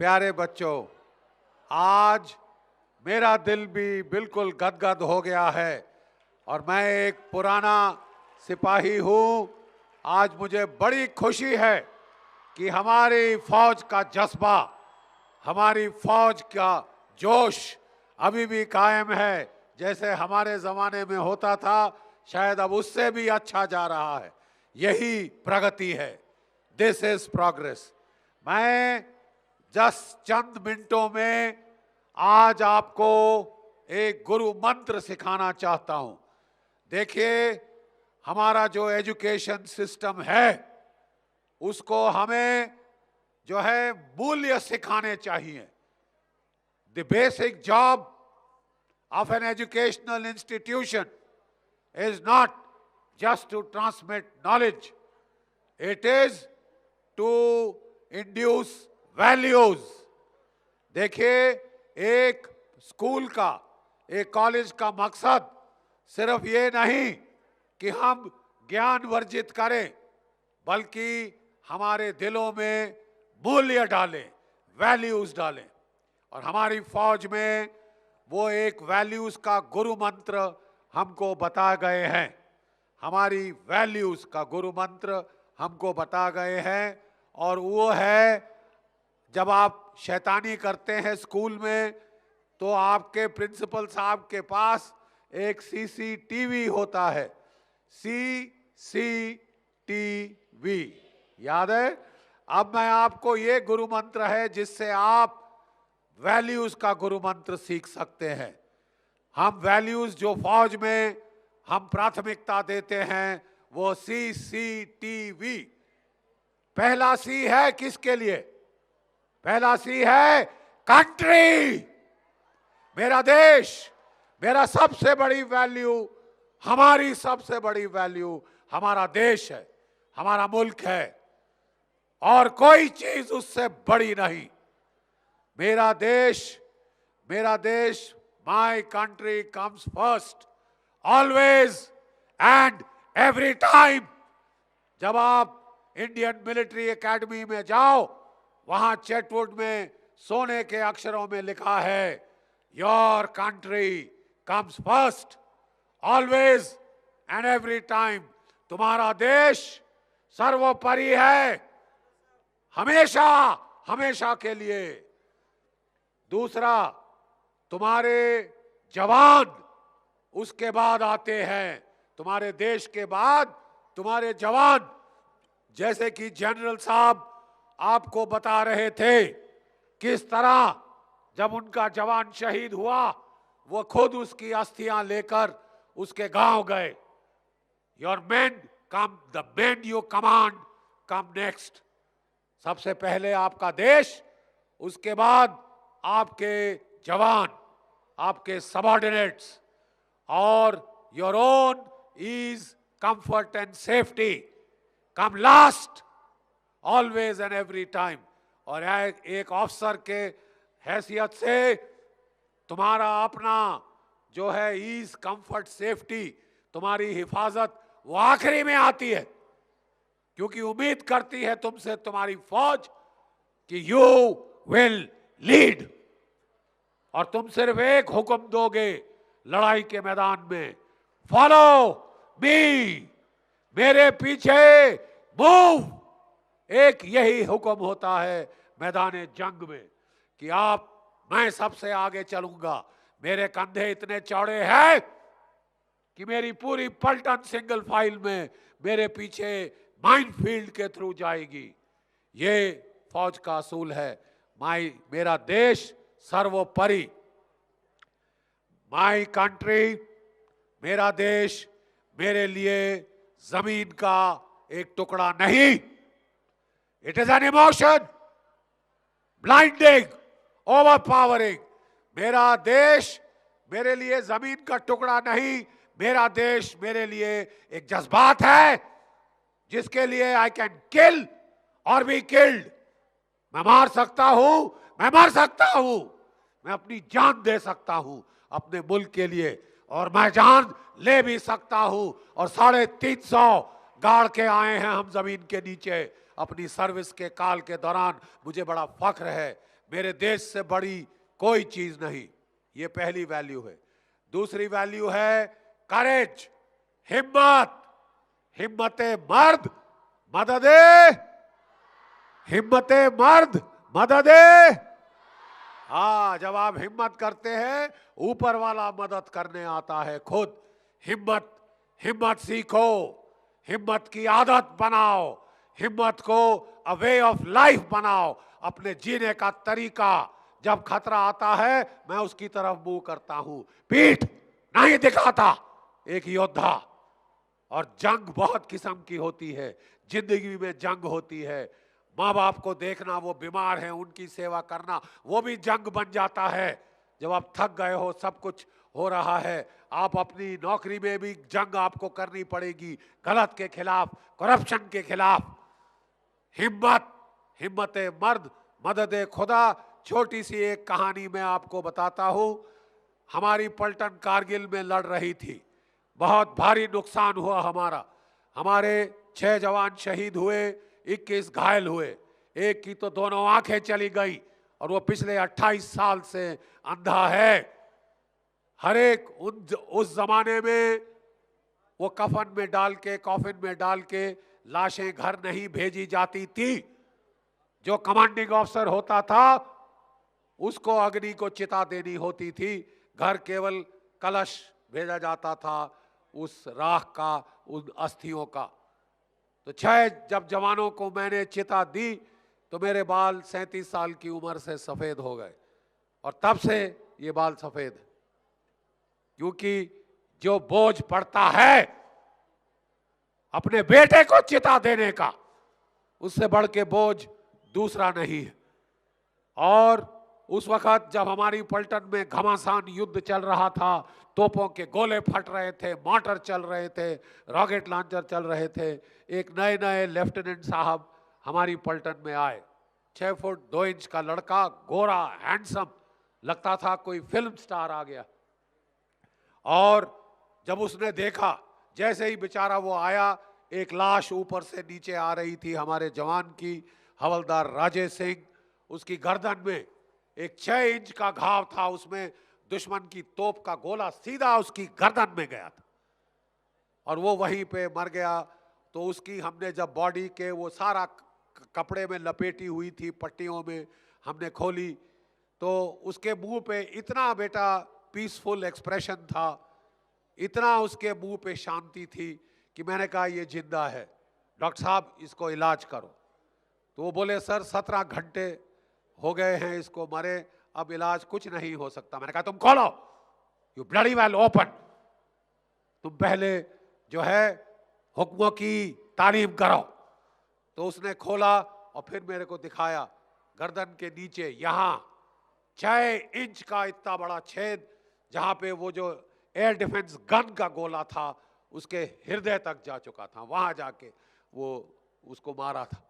प्यारे बच्चों, आज मेरा दिल भी बिल्कुल गदगद हो गया है और मैं एक पुराना सिपाही हूं। आज मुझे बड़ी खुशी है कि हमारी फौज का जज्बा, हमारी फौज का जोश अभी भी कायम है। जैसे हमारे जमाने में होता था, शायद अब उससे भी अच्छा जा रहा है। यही प्रगति है। This is progress. मैं चंद मिनटों में आज आपको एक गुरु मंत्र सिखाना चाहता हूं। देखिए, हमारा जो एजुकेशन सिस्टम है उसको हमें जो है मूल्य सिखाने चाहिए। The basic job of an educational institution is not just to transmit knowledge, it is to induce values. देखिए, एक स्कूल का, एक कॉलेज का मकसद सिर्फ ये नहीं कि हम ज्ञान वर्जित करें, बल्कि हमारे दिलों में मूल्य डालें, वैल्यूज डालें। और हमारी फौज में वो एक वैल्यूज का गुरु मंत्र हमको बता गए हैं। हमारी वैल्यूज का गुरु मंत्र हमको बता गए हैं और वो है, जब आप शैतानी करते हैं स्कूल में तो आपके प्रिंसिपल साहब के पास एक सीसीटीवी होता है। CCTV याद है? अब मैं आपको ये गुरु मंत्र है जिससे आप वैल्यूज का गुरु मंत्र सीख सकते हैं। हम वैल्यूज जो फौज में हम प्राथमिकता देते हैं वो CCTV। पहला सी है किसके लिए? पहला सी है कंट्री, मेरा देश। मेरा सबसे बड़ी वैल्यू, हमारी सबसे बड़ी वैल्यू हमारा देश है, हमारा मुल्क है, और कोई चीज उससे बड़ी नहीं। मेरा देश, my country comes first, always and every time. जब आप इंडियन मिलिट्री एकेडमी में जाओ, वहां चेटवुड में सोने के अक्षरों में लिखा है, your country comes first, always and every time. तुम्हारा देश सर्वोपरि है, हमेशा, हमेशा के लिए। दूसरा, तुम्हारे जवान उसके बाद आते हैं। तुम्हारे देश के बाद तुम्हारे जवान, जैसे कि जनरल साहब आपको बता रहे थे किस तरह जब उनका जवान शहीद हुआ, वो खुद उसकी अस्थियां लेकर उसके गांव गए। Your man come, the man you command come next. सबसे पहले आपका देश, उसके बाद आपके जवान, आपके सबऑर्डिनेट्स, और your own is comfort and safety come last, always and every time. और एक ऑफिसर के हैसियत से तुम्हारा अपना जो है ईज, कंफर्ट, सेफ्टी, तुम्हारी हिफाजत वो आखिरी में आती है, क्योंकि उम्मीद करती है तुमसे तुम्हारी फौज कि यू विल लीड। और तुम सिर्फ एक हुक्म दोगे लड़ाई के मैदान में, फॉलो मी, मेरे पीछे मूव। एक यही हुक्म होता है मैदान जंग में कि मैं सबसे आगे चलूंगा। मेरे कंधे इतने चौड़े हैं कि मेरी पूरी पलटन सिंगल फाइल में मेरे पीछे माइनफील्ड के थ्रू जाएगी। ये फौज का असूल है। मेरा देश सर्वोपरि, माई कंट्री, मेरा देश मेरे लिए जमीन का एक टुकड़ा नहीं। It is an emotion, blinding, overpowering. मेरा देश मेरे लिए जमीन का टुकड़ा नहीं, मेरा देश मेरे लिए एक जज्बात है जिसके लिए आई कैन किल और बी किल्ड। मैं मार सकता हूं, मैं मर सकता हूं, मैं अपनी जान दे सकता हूं अपने मुल्क के लिए, और मैं जान ले भी सकता हूं। और 350 गाड़ के आए हैं हम जमीन के नीचे अपनी सर्विस के काल के दौरान। मुझे बड़ा फख्र है। मेरे देश से बड़ी कोई चीज नहीं। ये पहली वैल्यू है। दूसरी वैल्यू है करेज, हिम्मत। हिम्मते मर्द मददे, हिम्मते मर्द मददे। हाँ, जब आप हिम्मत करते हैं ऊपर वाला मदद करने आता है खुद। हिम्मत, हिम्मत सीखो, हिम्मत की आदत बनाओ, हिम्मत को अ वे ऑफ लाइफ बनाओ, अपने जीने का तरीका। जब खतरा आता है मैं उसकी तरफ मुंह करता हूं, पीठ नहीं दिखाता। एक योद्धा। और जंग बहुत किस्म की होती है, जिंदगी में जंग होती है। माँ बाप को देखना, वो बीमार है, उनकी सेवा करना, वो भी जंग बन जाता है। जब आप थक गए हो, सब कुछ हो रहा है, आप अपनी नौकरी में भी जंग आपको करनी पड़ेगी, गलत के खिलाफ, करप्शन के खिलाफ। हिम्मत, हिम्मते मर्द मददे खुदा। छोटी सी एक कहानी मैं आपको बताता हूं। हमारी पलटन कारगिल में लड़ रही थी, बहुत भारी नुकसान हुआ हमारा। हमारे 6 जवान शहीद हुए, 21 घायल हुए। एक की तो दोनों आंखें चली गई और वो पिछले 28 साल से अंधा है। हर एक उस जमाने में वो कफन में डाल के, कॉफिन में डाल के लाशें घर नहीं भेजी जाती थी। जो कमांडिंग ऑफिसर होता था उसको अग्नि को चिता देनी होती थी, घर केवल कलश भेजा जाता था उस राख का, उन अस्थियों का। तो 6 जब जवानों को मैंने चिता दी तो मेरे बाल 37 साल की उम्र से सफेद हो गए, और तब से ये बाल सफेद है। क्योंकि जो बोझ पड़ता है अपने बेटे को चिता देने का, उससे बढ़ के बोझ दूसरा नहीं है। और उस वक्त जब हमारी पलटन में घमासान युद्ध चल रहा था, तोपों के गोले फट रहे थे, मॉर्टर चल रहे थे, रॉकेट लॉन्चर चल रहे थे, एक नए नए लेफ्टिनेंट साहब हमारी पलटन में आए। 6 फुट 2 इंच का लड़का, गोरा, हैंडसम, लगता था कोई फिल्म स्टार आ गया। और जब उसने देखा, जैसे ही बेचारा वो आया, एक लाश ऊपर से नीचे आ रही थी हमारे जवान की, हवलदार राजेश सिंह। उसकी गर्दन में एक 6 इंच का घाव था, उसमें दुश्मन की तोप का गोला सीधा उसकी गर्दन में गया था और वो वहीं पे मर गया। तो उसकी हमने जब बॉडी के वो सारा कपड़े में लपेटी हुई थी, पट्टियों में हमने खोली, तो उसके मुंह पे इतना बेटा पीसफुल एक्सप्रेशन था, इतना उसके मुंह पे शांति थी कि मैंने कहा ये जिंदा है, डॉक्टर साहब इसको इलाज करो। तो वो बोले सर 17 घंटे हो गए हैं इसको मरे, अब इलाज कुछ नहीं हो सकता। मैंने कहा तुम खोलो, यू ब्लडी वेल ओपन, तुम पहले जो है हुक्मों की तालीम करो। तो उसने खोला और फिर मेरे को दिखाया, गर्दन के नीचे यहां 6 इंच का इतना बड़ा छेद, जहां पे वो जो एयर डिफेंस गन का गोला था उसके हृदय तक जा चुका था, वहां जाके वो उसको मारा था।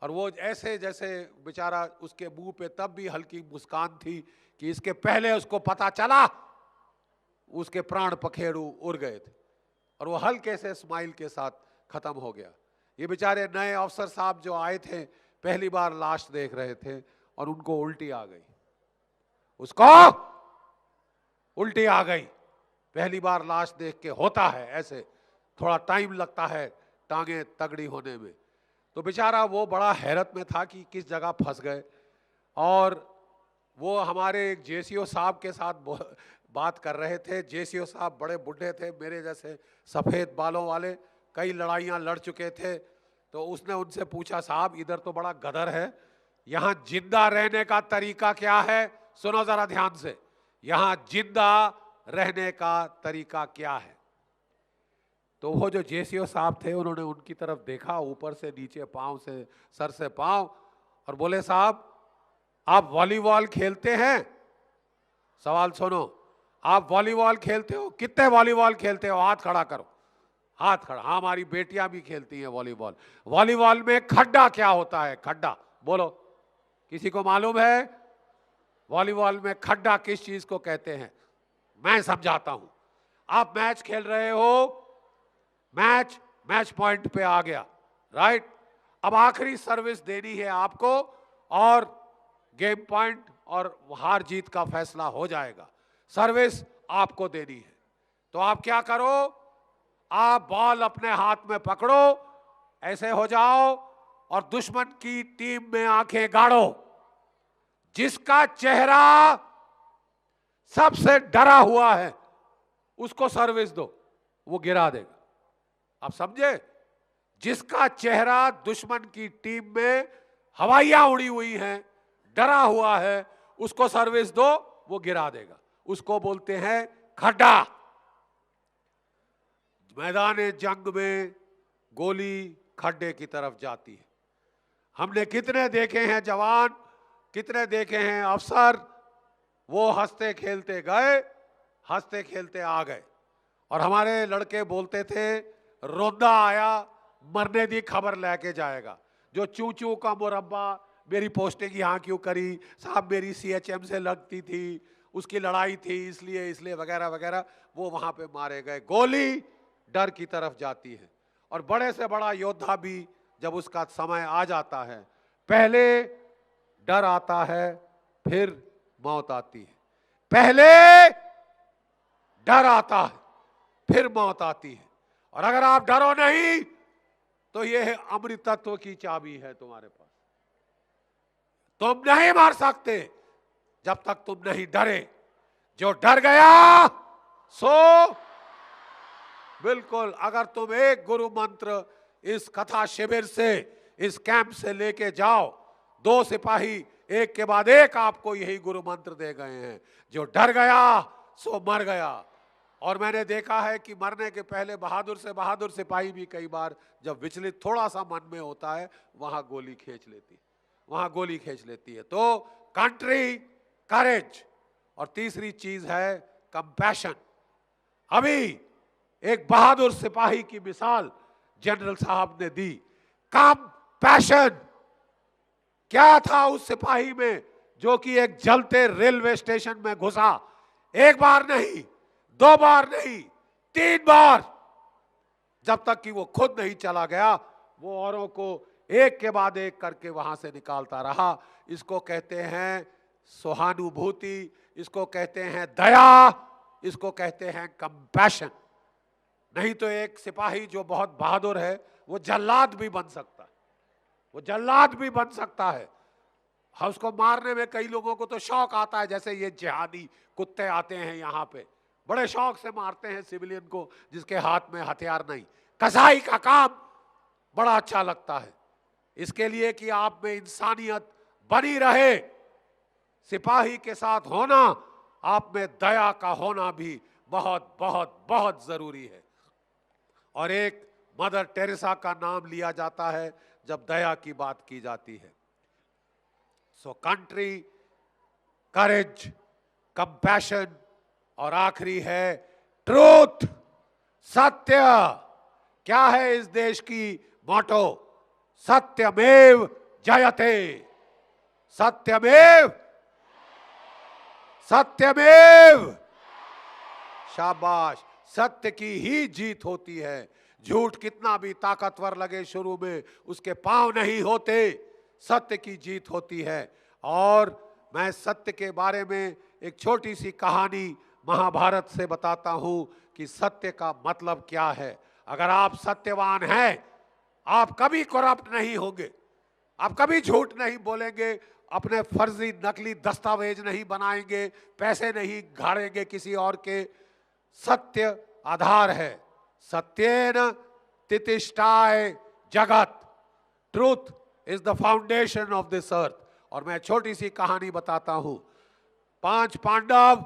और वो ऐसे जैसे बेचारा, उसके मुंह पे तब भी हल्की मुस्कान थी कि इसके पहले उसको पता चला उसके प्राण पखेरु उड़ गए थे, और वो हल्के से स्माइल के साथ खत्म हो गया। ये बेचारे नए अफसर साहब जो आए थे, पहली बार लाश देख रहे थे और उनको उल्टी आ गई, उसको उल्टी आ गई। पहली बार लाश देख के होता है ऐसे, थोड़ा टाइम लगता है टांगे तगड़ी होने में। तो बेचारा वो बड़ा हैरत में था कि किस जगह फंस गए। और वो हमारे एक जेसीओ साहब के साथ बात कर रहे थे। जेसीओ साहब बड़े बुढ़े थे, मेरे जैसे सफ़ेद बालों वाले, कई लड़ाइयाँ लड़ चुके थे। तो उसने उनसे पूछा साहब इधर तो बड़ा गदर है, यहाँ जिंदा रहने का तरीका क्या है? सुनो जरा ध्यान से, यहाँ जिंदा रहने का तरीका क्या है? तो वो जो जेसीओ साहब थे उन्होंने उनकी तरफ देखा, ऊपर से नीचे, पांव से सर से पांव, और बोले साहब आप वॉलीबॉल खेलते हैं? सवाल सुनो, आप वॉलीबॉल खेलते हो? कितने वॉलीबॉल खेलते हो? हाथ खड़ा करो, हाथ खड़ा। हाँ, हमारी बेटियां भी खेलती हैं वॉलीबॉल। वॉलीबॉल में खड्डा क्या होता है? खड्डा बोलो, किसी को मालूम है? वॉलीबॉल में खड्डा किस चीज को कहते हैं? मैं समझाता हूं। आप मैच खेल रहे हो, मैच पॉइंट पे आ गया, राइट? अब आखिरी सर्विस देनी है आपको और गेम पॉइंट और हार जीत का फैसला हो जाएगा। सर्विस आपको देनी है, तो आप क्या करो, आप बॉल अपने हाथ में पकड़ो, ऐसे हो जाओ और दुश्मन की टीम में आंखें गाड़ो। जिसका चेहरा सबसे डरा हुआ है उसको सर्विस दो, वो गिरा देगा। आप समझे? जिसका चेहरा दुश्मन की टीम में हवाइयां उड़ी हुई हैं, डरा हुआ है, उसको सर्विस दो, वो गिरा देगा। उसको बोलते हैं खड्डा। मैदान जंग में गोली खड्डे की तरफ जाती है। हमने कितने देखे हैं जवान, कितने देखे हैं अफसर, वो हंसते खेलते गए, हंसते खेलते आ गए। और हमारे लड़के बोलते थे, रोंदा आया मरने दी खबर लेके जाएगा। जो चू चू का मुरब्बा, मेरी पोस्टिंग यहाँ क्यों करी साहब, मेरी सीएचएम से लगती थी, उसकी लड़ाई थी इसलिए वगैरह वगैरह, वो वहां पे मारे गए। गोली डर की तरफ जाती है। और बड़े से बड़ा योद्धा भी जब उसका समय आ जाता है, पहले डर आता है, फिर मौत आती है। पहले डर आता है, फिर मौत आती है। और अगर आप डरो नहीं तो यह अमृतत्व की चाबी है तुम्हारे पास। तुम नहीं मार सकते जब तक तुम नहीं डरे। जो डर गया सो बिल्कुल, अगर तुम एक गुरु मंत्र इस कथा शिविर से, इस कैंप से लेके जाओ, 2 सिपाही एक के बाद एक आपको यही गुरु मंत्र दे गए हैं, जो डर गया सो मर गया। और मैंने देखा है कि मरने के पहले बहादुर से बहादुर सिपाही भी कई बार जब विचलित थोड़ा सा मन में होता है, वहां गोली खींच लेती, वहां गोली खींच लेती है। तो कंट्री, करेज, और तीसरी चीज है कंपैशन। अभी एक बहादुर सिपाही की मिसाल जनरल साहब ने दी। कंपैशन क्या था उस सिपाही में, जो कि एक जलते रेलवे स्टेशन में घुसा, एक बार नहीं, 2 बार नहीं, 3 बार, जब तक कि वो खुद नहीं चला गया, वो औरों को एक के बाद एक करके वहां से निकालता रहा। इसको कहते हैं सहानुभूति, इसको कहते हैं दया, इसको कहते हैं कंपैशन। नहीं तो एक सिपाही जो बहुत बहादुर है वो जल्लाद भी बन सकता है, वो जल्लाद भी बन सकता है। उसको मारने में कई लोगों को तो शौक आता है, जैसे ये जिहादी कुत्ते आते हैं यहाँ पे, बड़े शौक से मारते हैं सिविलियन को जिसके हाथ में हथियार नहीं। कसाई का काम बड़ा अच्छा लगता है, इसके लिए कि आप में इंसानियत बनी रहे। सिपाही के साथ होना, आप में दया का होना भी बहुत बहुत बहुत जरूरी है। और एक मदर टेरेसा का नाम लिया जाता है जब दया की बात की जाती है। सो कंट्री, करेज, कंपैशन, और आखिरी है ट्रूथ, सत्य। क्या है इस देश की मोटो? सत्यमेव जयते, सत्यमेव, सत्यमेव। शाबाश, सत्य की ही जीत होती है। झूठ कितना भी ताकतवर लगे शुरू में, उसके पांव नहीं होते, सत्य की जीत होती है। और मैं सत्य के बारे में एक छोटी सी कहानी महाभारत से बताता हूं कि सत्य का मतलब क्या है। अगर आप सत्यवान हैं, आप कभी करप्ट नहीं होंगे, आप कभी झूठ नहीं बोलेंगे, अपने फर्जी नकली दस्तावेज नहीं बनाएंगे, पैसे नहीं घाड़ेंगे किसी और के। सत्य आधार है। सत्येन तितिष्ठाय जगत, truth is the foundation of this earth. और मैं छोटी सी कहानी बताता हूं। 5 पांडव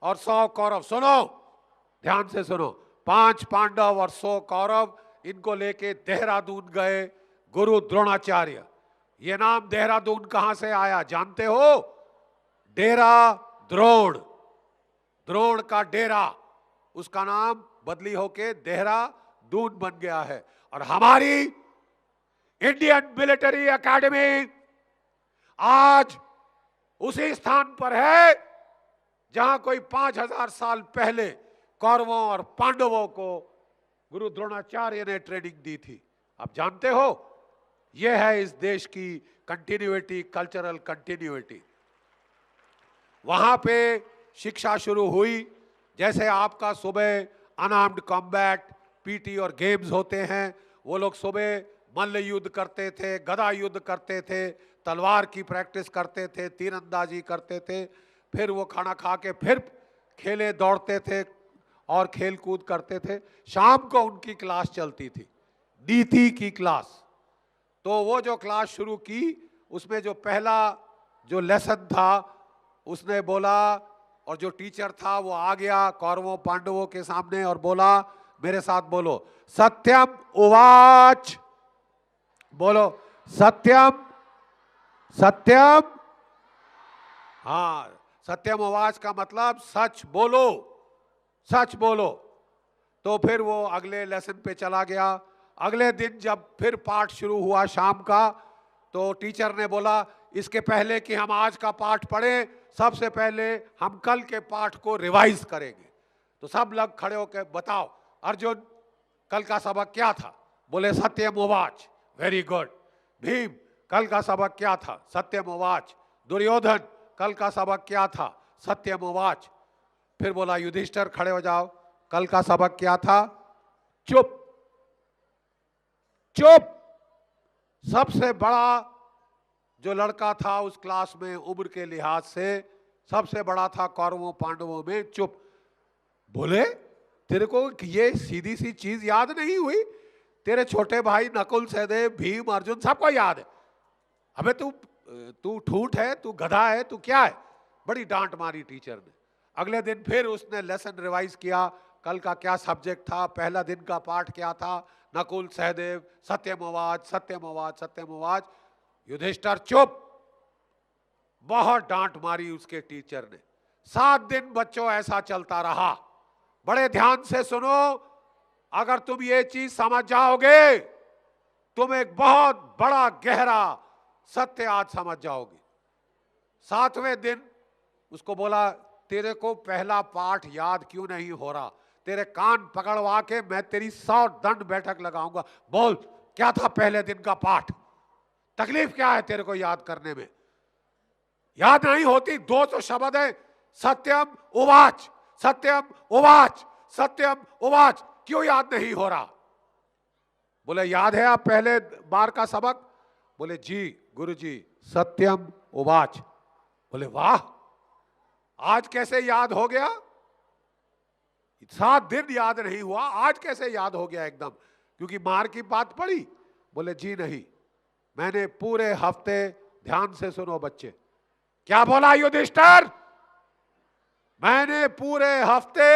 और 100 कौरव, सुनो ध्यान से सुनो, 5 पांडव और 100 कौरव, इनको लेके देहरादून गए गुरु द्रोणाचार्य। ये नाम देहरादून कहां से आया जानते हो? डेरा द्रोण, द्रोण का डेरा, उसका नाम बदली होके देहरादून बन गया है। और हमारी इंडियन मिलिट्री एकेडमी आज उसी स्थान पर है जहां कोई 5000 साल पहले कौरवों और पांडवों को गुरु द्रोणाचार्य ने ट्रेनिंग दी थी। आप जानते हो यह है इस देश की कंटिन्यूटी, कल्चरल कंटिन्यूटी। वहां पे शिक्षा शुरू हुई। जैसे आपका सुबह अनआर्म्ड कॉम्बैट, पीटी और गेम्स होते हैं, वो लोग सुबह मल्ल युद्ध करते थे, गदा युद्ध करते थे, तलवार की प्रैक्टिस करते थे, तीरंदाजी करते थे, फिर वो खाना खा के फिर खेले दौड़ते थे और खेल कूद करते थे। शाम को उनकी क्लास चलती थी, नीति की क्लास। तो वो जो क्लास शुरू की, उसमें जो पहला जो लेसन था उसने बोला, और जो टीचर था वो आ गया कौरवों पांडवों के सामने और बोला, मेरे साथ बोलो, सत्यम उवाच। बोलो, सत्यम सत्यम। हाँ, सत्यम उवाच का मतलब सच बोलो, सच बोलो। तो फिर वो अगले लेसन पे चला गया। अगले दिन जब फिर पाठ शुरू हुआ शाम का, तो टीचर ने बोला, इसके पहले कि हम आज का पाठ पढ़ें, सबसे पहले हम कल के पाठ को रिवाइज करेंगे। तो सब लोग खड़े होकर बताओ, अर्जुन कल का सबक क्या था? बोले सत्यम उवाच। Very good. भीम कल का सबक क्या था? सत्यम उवाच। दुर्योधन कल का सबक क्या था? सत्यम उवाच। फिर बोला युधिष्ठिर खड़े हो जाओ, कल का सबक क्या था? चुप चुप। सबसे बड़ा जो लड़का था उस क्लास में उम्र के लिहाज से सबसे बड़ा था कौरवों पांडवों में, चुप। बोले तेरे को ये सीधी सी चीज याद नहीं हुई? तेरे छोटे भाई नकुल सहदेव भीम अर्जुन सबको याद है। अबे तू ठूठ है, तू गधा है, तू क्या है? बड़ी डांट मारी टीचर ने। अगले दिन फिर उसने लेसन रिवाइज किया, कल का क्या सब्जेक्ट था, पहला दिन का पाठ क्या था? नकुल सहदेव, सत्यम उवाच सत्यम उवाच सत्यम उवाच। युधिष्ठिर चुप। बहुत डांट मारी उसके टीचर ने। 7 दिन बच्चों ऐसा चलता रहा। बड़े ध्यान से सुनो, अगर तुम ये चीज समझ जाओगे, तुम एक बहुत बड़ा गहरा सत्य आज समझ जाओगे। 7वें दिन उसको बोला, तेरे को पहला पाठ याद क्यों नहीं हो रहा? तेरे कान पकड़वा के मैं तेरी 100 दंड बैठक लगाऊंगा। बोल, क्या था पहले दिन का पाठ? तकलीफ क्या है तेरे को याद करने में? याद नहीं होती? 200 शब्द है, सत्यम उवाच सत्यम उवाच सत्यम उवाच। क्यों याद नहीं हो रहा? बोले याद है आप पहले बार का सबक? बोले जी गुरुजी, सत्यम उवाच। बोले वाह, आज कैसे याद हो गया? 7 दिन याद नहीं हुआ, आज कैसे याद हो गया एकदम? क्योंकि मार की बात पड़ी? बोले जी नहीं, मैंने पूरे हफ्ते, ध्यान से सुनो बच्चे, क्या बोला युधिष्ठिर? मैंने पूरे हफ्ते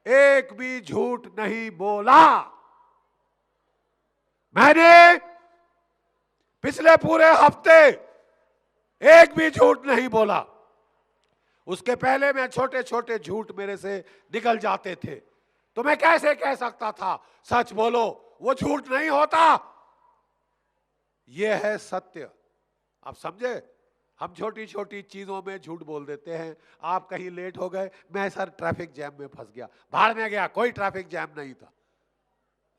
एक भी झूठ नहीं बोला। मैंने पिछले पूरे हफ्ते एक भी झूठ नहीं बोला। उसके पहले मैं छोटे छोटे झूठ मेरे से निकल जाते थे, तो मैं कैसे कह सकता था सच बोलो? वो झूठ नहीं होता। यह है सत्य। आप समझे? हम छोटी छोटी चीजों में झूठ बोल देते हैं। आप कहीं लेट हो गए, मैं सर ट्रैफिक जैम में फंस गया। भाड़ में गया, कोई ट्रैफिक जैम नहीं था।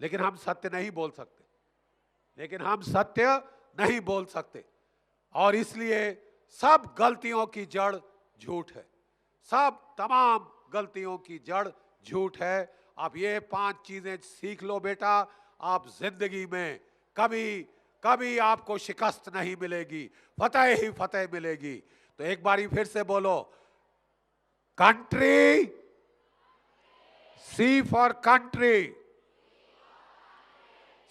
लेकिन हम सत्य नहीं बोल सकते। लेकिन हम सत्य नहीं बोल सकते, और इसलिए सब गलतियों की जड़ झूठ है। सब तमाम गलतियों की जड़ झूठ है। आप ये 5 चीजें सीख लो बेटा, आप जिंदगी में कभी कभी आपको शिकस्त नहीं मिलेगी, फतेह ही फतेह मिलेगी। तो एक बारी फिर से बोलो, country, C for country,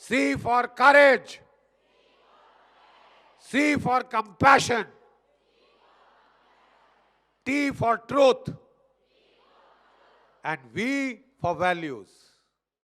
C for courage, C for compassion, T for truth, and V for values.